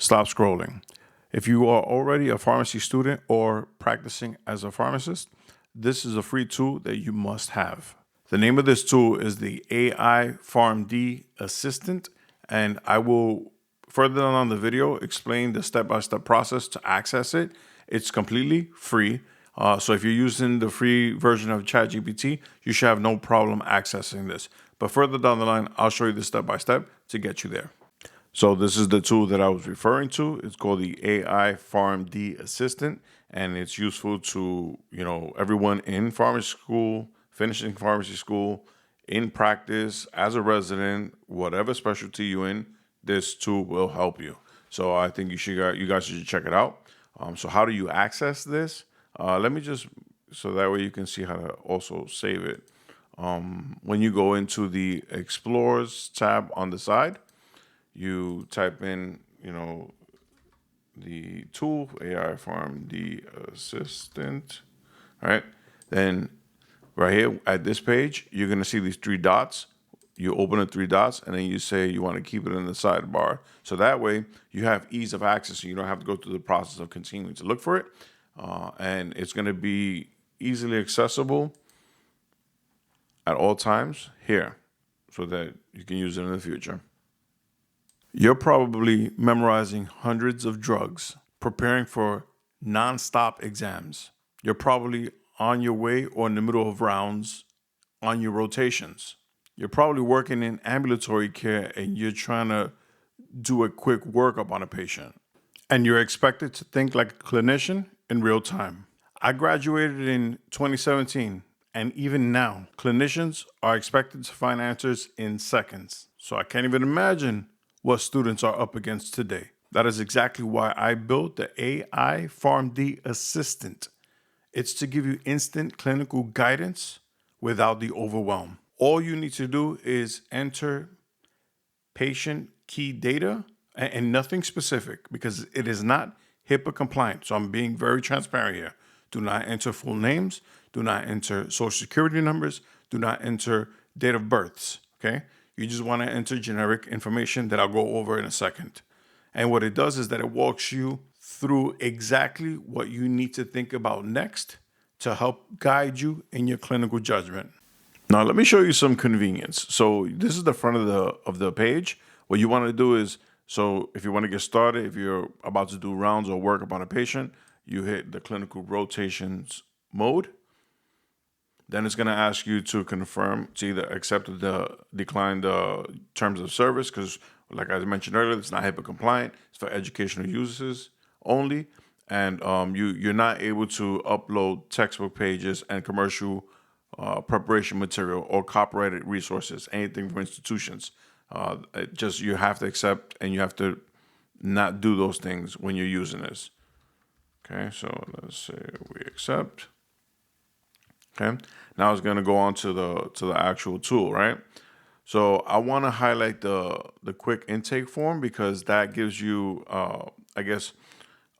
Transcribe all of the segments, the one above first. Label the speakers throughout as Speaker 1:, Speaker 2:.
Speaker 1: stop scrolling. If you are already a pharmacy student or practicing as a pharmacist, this is a free tool that you must have. The name of this tool is the AI PharmD Assistant, and I will further on the video explain the step-by-step process to access it. It's completely free. So if you're using the free version of ChatGPT, you should have no problem accessing this. But further down the line, I'll show you the step-by-step to get you there. So this is the tool that I was referring to. It's called the AI PharmD Assistant, and it's useful to, everyone in pharmacy school, finishing pharmacy school, in practice, as a resident, whatever specialty you're in, this tool will help you. So I think you guys should check it out. So how do you access this? Let me just, so that way you can see how to also save it. When you go into the Explorers tab on the side, you type in, the tool, AI PharmD Assistant, all right? Then right here at this page, you're gonna see these three dots. You open the three dots and then you say you wanna keep it in the sidebar. So that way you have ease of access and you don't have to go through the process of continuing to look for it. And it's gonna be easily accessible at all times here so that you can use it in the future. You're probably memorizing hundreds of drugs, preparing for non-stop exams. You're probably on your way or in the middle of rounds on your rotations. You're probably working in ambulatory care and you're trying to do a quick workup on a patient. And you're expected to think like a clinician in real time. I graduated in 2017, and even now, clinicians are expected to find answers in seconds. So I can't even imagine what students are up against today. That is exactly why I built the AI PharmD Assistant. It's to give you instant clinical guidance without the overwhelm. All you need to do is enter patient key data and nothing specific because it is not HIPAA compliant. So I'm being very transparent here. Do not enter full names. Do not enter social security numbers. Do not enter date of births, okay? You just want to enter generic information that I'll go over in a second. And what it does is that it walks you through exactly what you need to think about next to help guide you in your clinical judgment. Now, let me show you some convenience. So this is the front of the page. What you want to do is, so if you want to get started, if you're about to do rounds or work upon a patient, you hit the clinical rotations mode. Then it's going to ask you to confirm, to either accept or decline the terms of service, because like I mentioned earlier, it's not HIPAA compliant. It's for educational uses only. And you're not able to upload textbook pages and commercial preparation material or copyrighted resources, anything from institutions. You have to accept and you have to not do those things when you're using this. Okay, so let's say we accept. Okay, now it's going to go on to the actual tool, right? So I want to highlight the quick intake form because that gives you, I guess,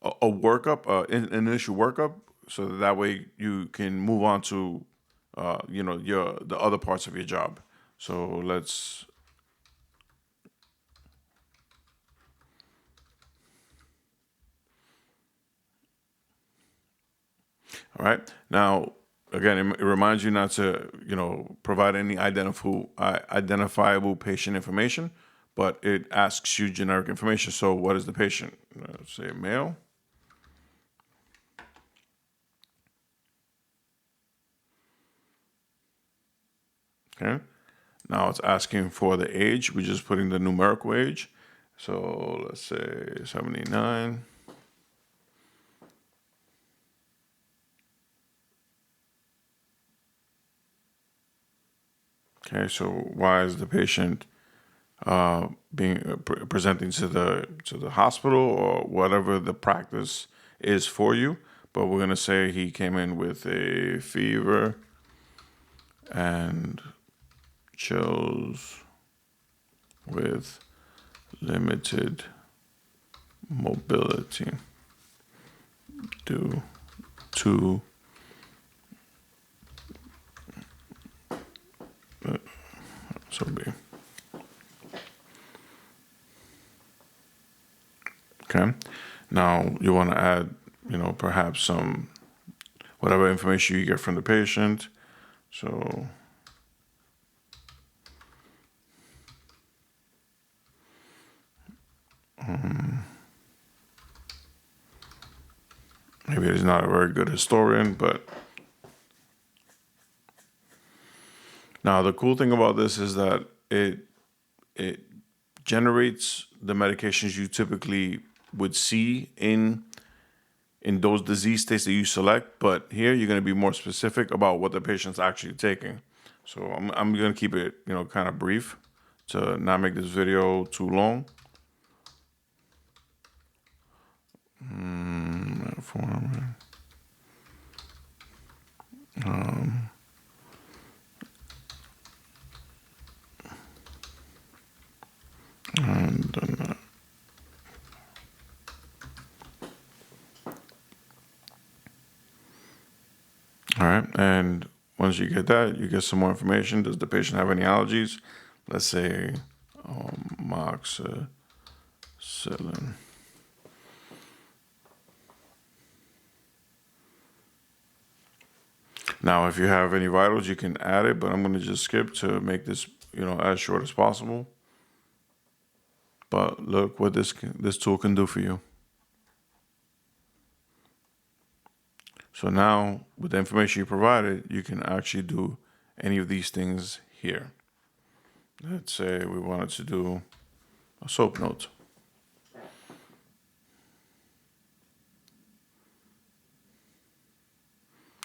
Speaker 1: a workup, an initial workup, so that way you can move on to, the other parts of your job. So let's. All right. Now, again, it reminds you not to, provide any identifiable patient information, but it asks you generic information. So what is the patient? Let's say male. Okay. Now it's asking for the age. We're just putting the numerical age. So let's say 79. Okay, so why is the patient presenting to the hospital or whatever the practice is for you? But we're gonna say he came in with a fever and chills with limited mobility due to Okay. Now you want to add, perhaps some whatever information you get from the patient. So maybe he's not a very good historian, but now the cool thing about this is that it generates the medications you typically would see in those disease states that you select, but here you're going to be more specific about what the patient's actually taking. So I'm going to keep it, kind of brief to not make this video too long. Metformin. And then, all right, and once you get that, you get some more information. Does the patient have any allergies? Let's say amoxicillin. Now, if you have any vitals, you can add it, but I'm going to just skip to make this, as short as possible. But look what this tool can do for you. So now, with the information you provided, you can actually do any of these things here. Let's say we wanted to do a soap note.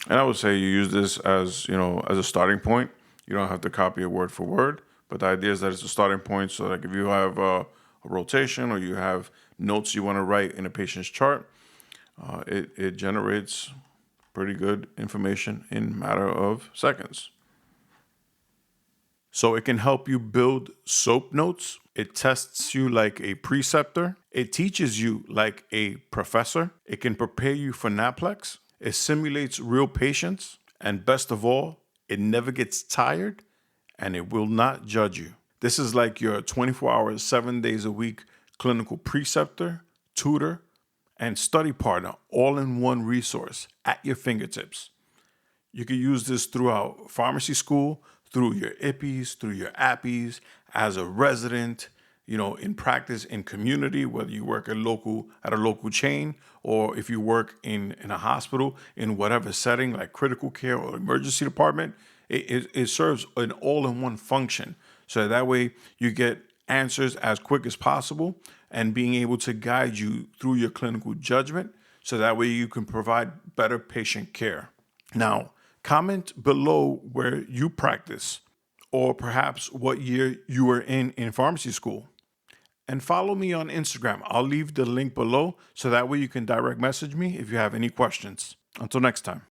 Speaker 1: And I would say you use this as, as a starting point. You don't have to copy it word for word, but the idea is that it's a starting point. So like if you have a rotation or you have notes you want to write in a patient's chart, it generates pretty good information in a matter of seconds. So it can help you build soap notes. It tests you like a preceptor. It teaches you like a professor. It can prepare you for NAPLEX. It simulates real patients. And best of all, it never gets tired and it will not judge you. This is like your 24 hours, 7 days a week clinical preceptor, tutor, and study partner all in one resource at your fingertips. You can use this throughout pharmacy school, through your IPPEs, through your APPEs, as a resident, in practice, in community, whether you work at a local chain, or if you work in a hospital, in whatever setting, like critical care or emergency department, it serves an all-in-one function. So that way you get answers as quick as possible and being able to guide you through your clinical judgment. So that way you can provide better patient care. Now, comment below where you practice or perhaps what year you were in pharmacy school. And follow me on Instagram. I'll leave the link below so that way you can direct message me if you have any questions. Until next time.